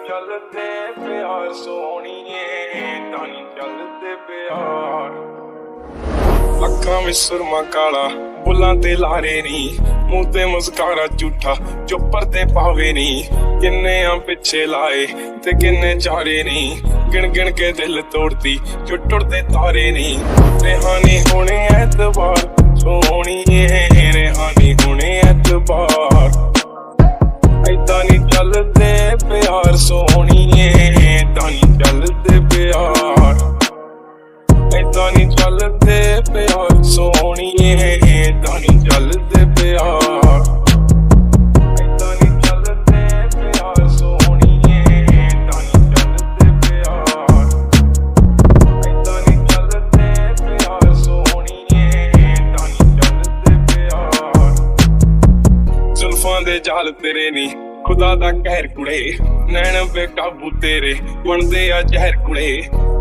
चलते प्यार सोहणीए तानी चलते प्यार अखां विच सुरमा काला बुल्लां ते लारे नी मूंह ते मुस्कारा झूठा जो परदे पावे नी किन्ने आ पिछे लाए ते किन्ने चारे नी गिन गिन के दिल तोड़ती जो टुटदे तारे नी रेहानी होने ऐतबार सोहणीए रेहानी होने ऐतबार ऐदां नी चलदे प्यार सोहणीए तानी चलदे प्यार ऐदां नी चलदे प्यार सोहणीए तानी चलदे प्यार ऐदां नी चलदे प्यार सोहणीए तानी चलदे प्यार ऐदां नी चलदे प्यार सोहणीए तानी चलदे प्यार जुल्फां दे जाल तेरे नी खुदा दा कहर कुड़े नैन बेकाबू तेरे बनदे आ जहर कुड़े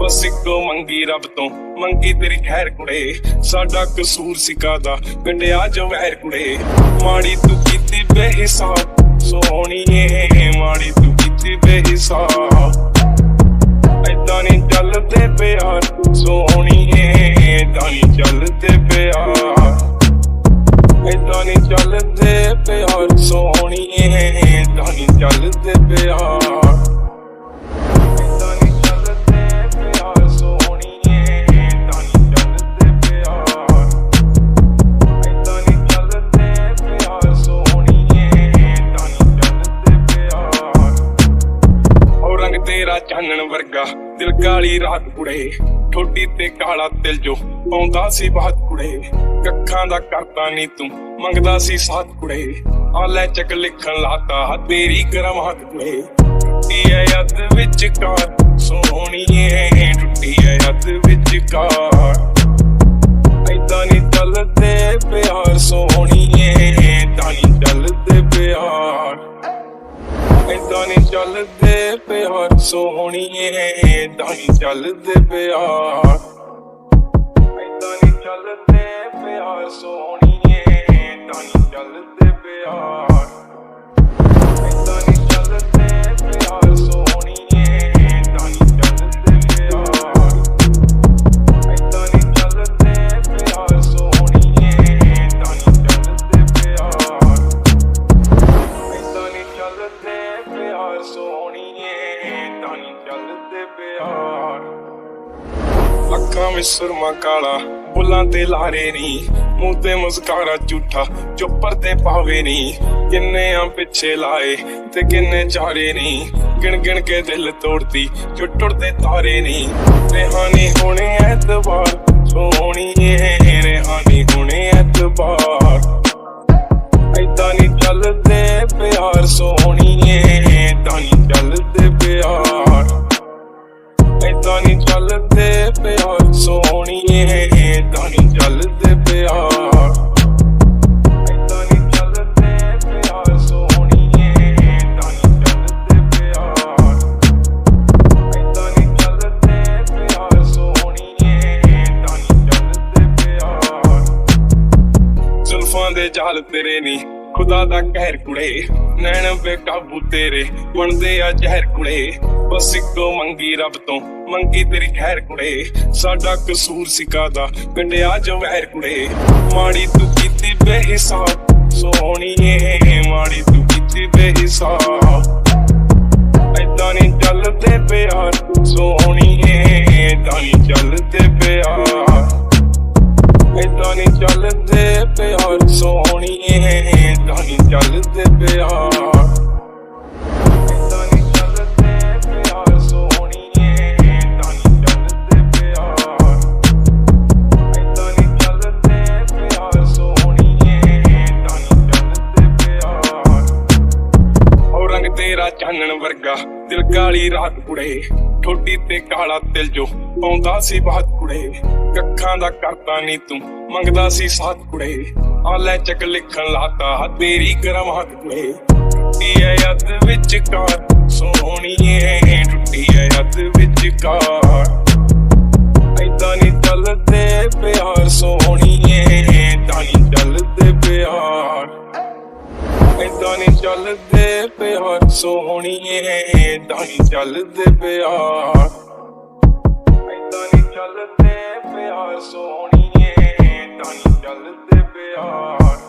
बस इको मंगी रब तो मंगी तेरी खैर कुड़े साडा कसूर सिकादा पिंडिया जो वैर कुड़े माड़ी तू कीती बेहिसाब सोहणीए माड़ी तू कीती बेहिसाब ऐदां नी चलदे प्यार सोहणीए ऐदां नी चलदे प्यार ऐदां नी चलदे प्यार सोहणीए ऐदां नी चलदे प्यार ऐदां नी चलदे प्यार सोहणीए ऐदां नी चलदे प्यार ऐदां नी चलदे प्यार सोहणीए ऐदां नी चलदे प्यार ओ रंग तेरा चानण वर्गा दिल काली रात कुड़े ठोडी ते काला तिल जो पाउंदा सी बात कुड़े कखां दा करता नी तू मंगदा सी साथ कुड़े आले चक लिखन लाता तेरी करमात कुड़े टुटी है अद विच कार सोहणीए टुटी है अद विच कार ऐदां नी चलदे प्यार सोहणीए ऐदां नी चलदे प्यार ऐदां नी चलदे प्यार सोहणीए ऐदां नी चलदे प्यार ऐदां नी चलदे प्यार सोहणीए ऐदां नी चलदे प्यार ऐदां नी चलदे प्यार सोहणीए ऐदां नी चलदे प्यार ऐदां नी चलदे प्यार सोहणीए ऐदां नी चलदे प्यार ऐदां नी चलदे प्यार सोहणीए ऐदां नी चलदे प्यार अखां विच सुरमा काला बुल्लां ते लारे नी मूंह ते मुस्कारा झूठा जो परदे पावे नी किन्ने आ पिछे लाए ते किन्ने चारे नी गिन गिन के दिल तोड़ती जो टुटदे तारे नी रेहानी होने ऐतबार सोहणीए रेहानी होने ऐतबार ऐदां नी चलदे प्यार सोहणीए ऐदां नी चलदे प्यार ऐदां नी चलदे प्यार सोहणीए ऐदां नी चलदे प्यार ऐदां नी चलदे प्यार सोहणीए ऐदां नी चलदे प्यार ऐदां नी चलदे प्यार सोहणीए ऐदां नी चलदे प्यार जुल्फां दे जाल तेरे नी खुदा दा कहर कुड़े नैन बेकाबू तेरे बनदे आ जहर कुड़े बस इको मंगी रब तो मंगी तेरी खैर कुड़े साडा कसूर सिकादा पिंडिया जो वैर कुड़े माड़ी तू कीती बेहिसाब सोहणीए माड़ी तू कीती बेहिसाब ऐदां नी चलदे प्यार सोहणीए ऐदां नी चलदे प्यार ऐदां नी चलदे प्यार सोहणीए ऐदां नी चलदे प्यार ऐदां नी चलदे प्यार सोहणीए ऐदां नी चलदे प्यार ऐदां नी चलदे प्यार सोहणीए ऐदां नी चलदे प्यार ओ रंग तेरा चानण वर्गा दिल काली रात कुड़े ठोडी ते काला तिल जो पाउंदा सी बात कुड़े कखां दा करता नी तू मंगदा सी साथ कुड़े आले चक लिखन लाता तेरी करमात कुड़े टुटी है अद विच कार सोहणीए टुटी है अद विच कार ऐदां नी चलदे प्यार सोहणीए ऐदां नी चलदे प्यार ऐदां नी चलदे प्यार सोहणीए ਸੋਹਣੀਏ ਏਦਾਂ ਨੀ ਚੱਲਦੇ ਪਿਆਰ, ਏਦਾਂ ਨੀ ਚੱਲਦੇ ਪਿਆਰ ਸੋਹਣੀਏ ਏਦਾਂ ਨੀ ਚੱਲਦੇ ਪਿਆਰ।